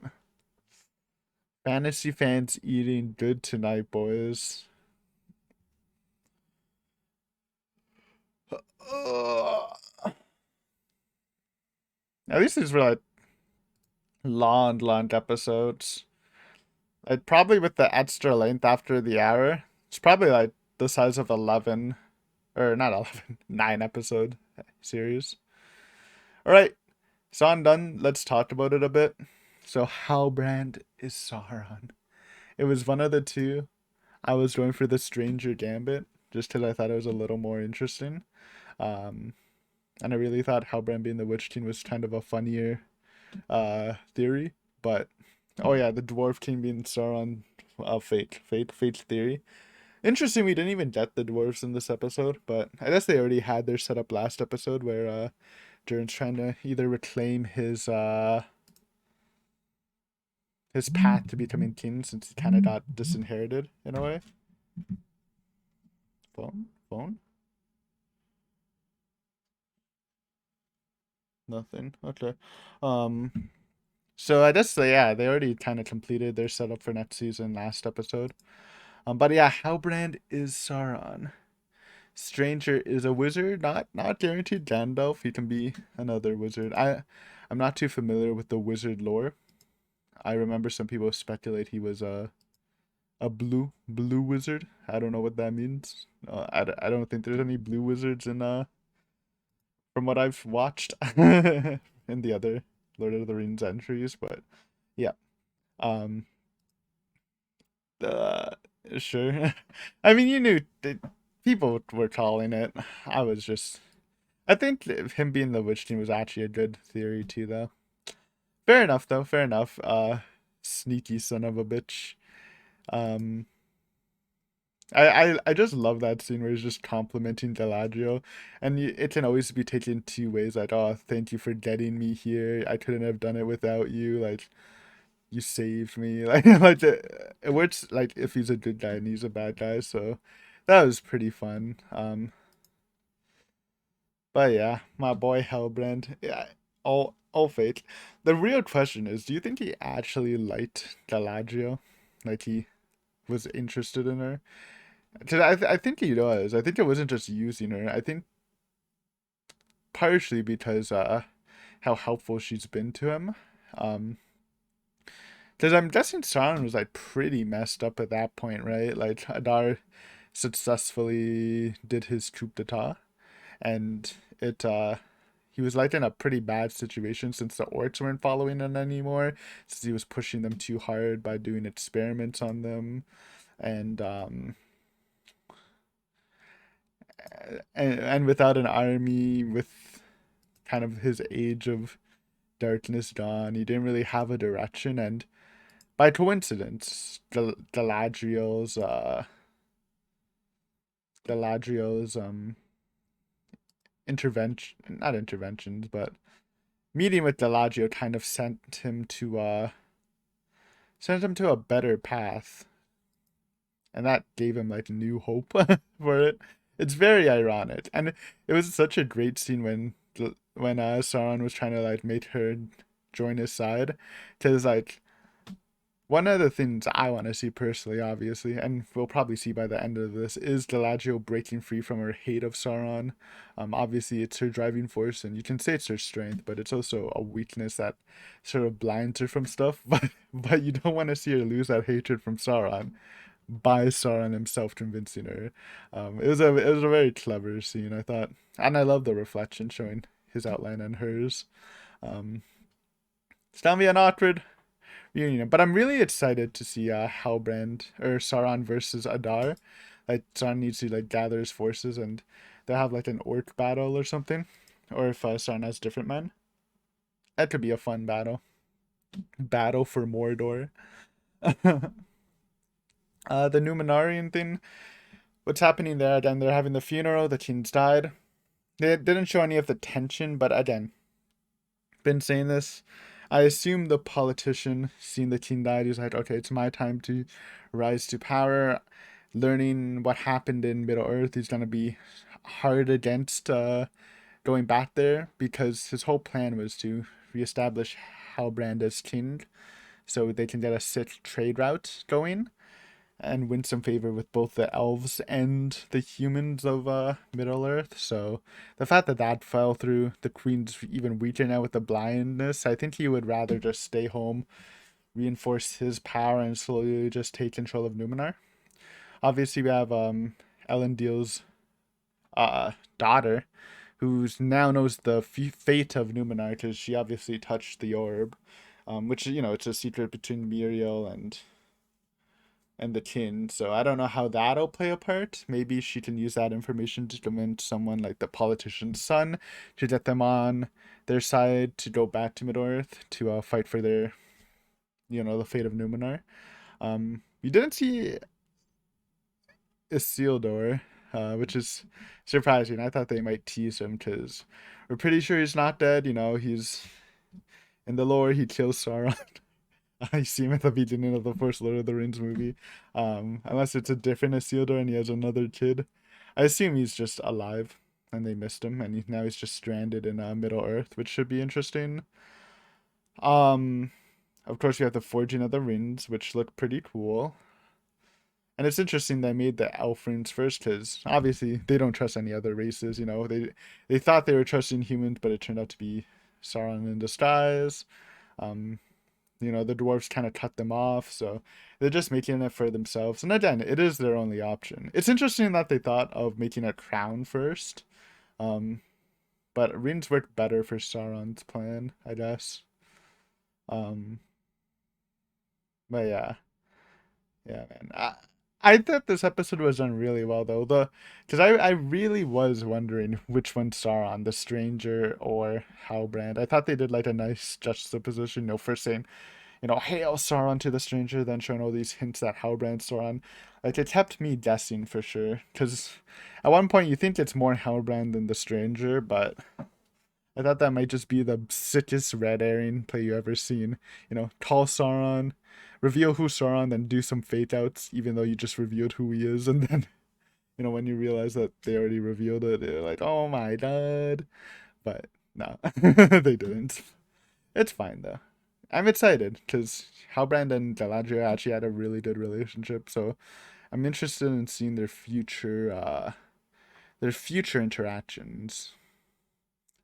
fantasy fans eating good tonight, boys. At least these were like long episodes. Like probably with the extra length after the hour, it's probably like the size of 11, or not 11, 9 episode series. All right, so I'm done. Let's talk about it a bit. So Halbrand is Sauron. It was one of the two. I was going for the Stranger Gambit just because I thought it was a little more interesting. Um, and I really thought Halbrand being the Witch King was kind of a funnier theory. But oh yeah, the Dwarf King being Sauron, fate's theory. Interesting, we didn't even get the dwarves in this episode, but I guess they already had their setup last episode where Durin's trying to either reclaim his path to becoming king since he kind of got disinherited in a way. Phone? Nothing. Okay. So I guess yeah, they already kind of completed their setup for next season last episode. But yeah, Halbrand is Sauron. Stranger is a wizard, not guaranteed Gandalf. He can be another wizard. I'm not too familiar with the wizard lore. I remember some people speculate he was a blue wizard. I don't know what that means. I don't think there's any blue wizards in from what I've watched in the other Lord of the Rings entries, but yeah. Um uh sure. I mean, you knew that people were calling it. I think him being the Witch King was actually a good theory too, though. Fair enough, though. Fair enough. Sneaky son of a bitch. Um, I just love that scene where he's just complimenting Galadriel, and it can always be taken two ways. Like, oh, thank you for getting me here. I couldn't have done it without you. Like, you saved me. Like it works. Like if he's a good guy and he's a bad guy. So that was pretty fun. But yeah, my boy Hellbrand. Yeah, all fake. The real question is, do you think he actually liked Galadriel? Like he was interested in her? 'Cause I think he does. I think it wasn't just using her. I think partially because how helpful she's been to him. Um, because I'm guessing Sauron was like pretty messed up at that point, right? Like Adar successfully did his coup d'etat, and it he was like in a pretty bad situation since the orcs weren't following him anymore, since he was pushing them too hard by doing experiments on them, and and without an army, with kind of his age of darkness gone, he didn't really have a direction, and by coincidence, Galadriel's intervention, not interventions, but meeting with Galadriel kind of sent him to a better path, and that gave him like new hope for it. It's very ironic, and it was such a great scene when Sauron was trying to like make her join his side, because like one of the things I want to see personally, obviously, and we'll probably see by the end of this, is Galadriel breaking free from her hate of Sauron. Obviously, it's her driving force, and you can say it's her strength, but it's also a weakness that sort of blinds her from stuff. But you don't want to see her lose that hatred from Sauron by Sauron himself convincing her. It was a very clever scene, I thought, and I love the reflection showing his outline and hers. Um, it's gonna be an awkward reunion. But I'm really excited to see Halbrand or Sauron versus Adar. Like Sauron needs to like gather his forces and they'll have like an orc battle or something. Or if Sauron has different men. That could be a fun battle. Battle for Mordor. The Numenorian thing. What's happening there? Again, they're having the funeral. The king's died. They didn't show any of the tension, but again, been saying this. I assume the politician, seeing the king died, he's like, okay, it's my time to rise to power. Learning what happened in Middle Earth, he's gonna be hard against going back there because his whole plan was to reestablish Halbrand as king, so they can get a sick trade route going and win some favor with both the elves and the humans of Middle Earth. So the fact that that fell through, the queen's even weaker now with the blindness, I think he would rather just stay home, reinforce his power, and slowly just take control of Numenor. Obviously, we have Elendil's daughter, who now knows the fate of Numenor because she obviously touched the orb, which, you know, it's a secret between Muriel and the kin. So I don't know how that'll play a part. Maybe she can use that information to convince someone like the politician's son to get them on their side to go back to Middle-earth to fight for their, you know, the fate of Numenor. We didn't see Isildur, which is surprising. I thought they might tease him because we're pretty sure he's not dead. You know, he's in the lore, he kills Sauron. I see him at the beginning of the first Lord of the Rings movie. Unless it's a different Isildur and he has another kid. I assume he's just alive and they missed him and now he's just stranded in Middle Earth, which should be interesting. Of course, we have the Forging of the Rings, which look pretty cool. And it's interesting they made the elf rings first because obviously they don't trust any other races. You know, they thought they were trusting humans, but it turned out to be Sauron in disguise. You know, the dwarves kind of cut them off, so they're just making it for themselves. And again, it is their only option. It's interesting that they thought of making a crown first, but rings work better for Sauron's plan, I guess. Um, but yeah, man. I thought this episode was done really well though. Because I really was wondering which one's Sauron, the Stranger or Halbrand. I thought they did like a nice juxtaposition. You know, first saying, you know, hail Sauron to the Stranger, then showing all these hints that Halbrand's Sauron. Like it kept me guessing for sure. Because at one point you think it's more Halbrand than the Stranger, but I thought that might just be the sickest red herring play you ever seen. You know, call Sauron, reveal who's Sauron, then do some fake outs, even though you just revealed who he is, and then, you know, when you realize that they already revealed it, they're like, oh my god. But no, they didn't. It's fine though. I'm excited because Halbrand and Galadriel actually had a really good relationship, so I'm interested in seeing their future interactions.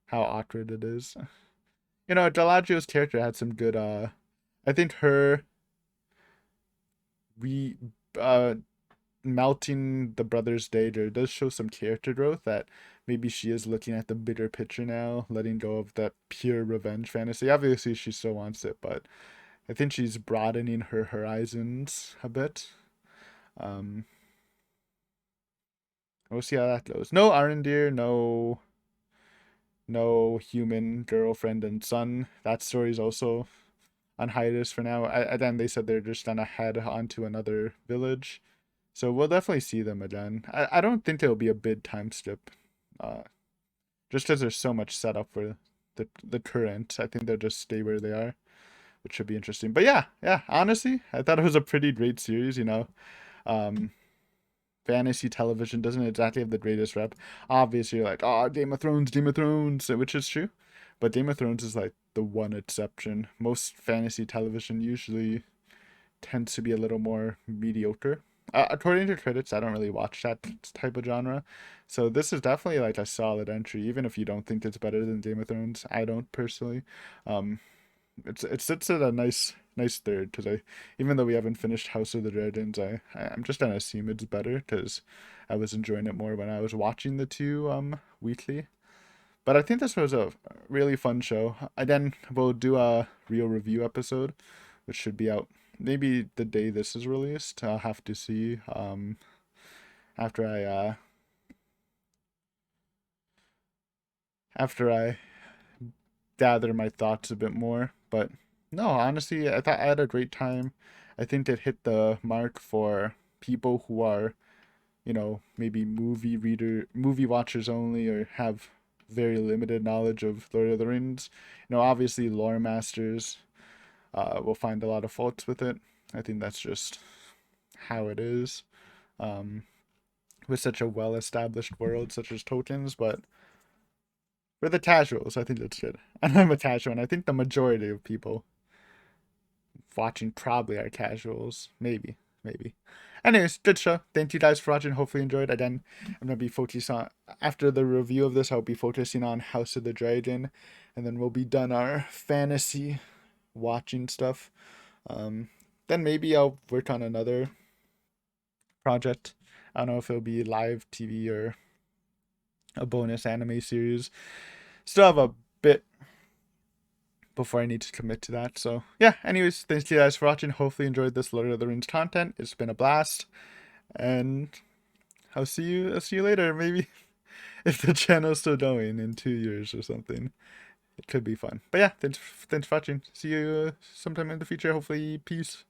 How awkward it is. You know, Galadriel's character had some good I think her re melting the brother's dagger does show some character growth that maybe she is looking at the bigger picture now, letting go of that pure revenge fantasy. Obviously she still wants it, but I think she's broadening her horizons a bit. We'll see how that goes. No Arendir, no human girlfriend and son. That story's also on hiatus for now. And then they said they're just gonna head onto another village. So we'll definitely see them again. I don't think there'll be a big time skip. Just because there's so much set up for the current. I think they'll just stay where they are, which should be interesting. But yeah, honestly, I thought it was a pretty great series, you know. fantasy television doesn't exactly have the greatest rep. Obviously, you're like, oh, Game of Thrones, which is true. But Game of Thrones is like the one exception. Most fantasy television usually tends to be a little more mediocre. According to critics, I don't really watch that type of genre. So this is definitely like a solid entry, even if you don't think it's better than Game of Thrones. I don't personally. Um, it sits at a nice third because I, even though we haven't finished House of the Dragons, I'm just gonna assume it's better because I was enjoying it more when I was watching the two weekly. But I think this was a really fun show. Again, we'll do a real review episode, which should be out maybe the day this is released. I'll have to see after I gather my thoughts a bit more. But no, honestly, I thought I had a great time. I think it hit the mark for people who are, maybe movie watchers only, or have very limited knowledge of Lord of the Rings. Obviously, lore masters will find a lot of faults with it. I think that's just how it is. Um, with such a well-established world such as Tolkien's, but for the casuals, I think that's good. And I'm a casual, and I think the majority of people watching probably are casuals. Maybe, maybe. Anyways, good show. Thank you guys for watching. Hopefully you enjoyed. Again, I'm gonna be focusing on, after the review of this, I'll be focusing on House of the Dragon, and then we'll be done our fantasy watching stuff. Um, then maybe I'll work on another project. I don't know if it'll be live TV or a bonus anime series. Still have a bit before I need to commit to that. So yeah, anyways, thanks to you guys for watching. Hopefully you enjoyed this Lord of the Rings content. It's been a blast. And I'll see you later, maybe. If the channel's still going in 2 years or something. It could be fun. But yeah, thanks for watching. See you sometime in the future. Hopefully, peace.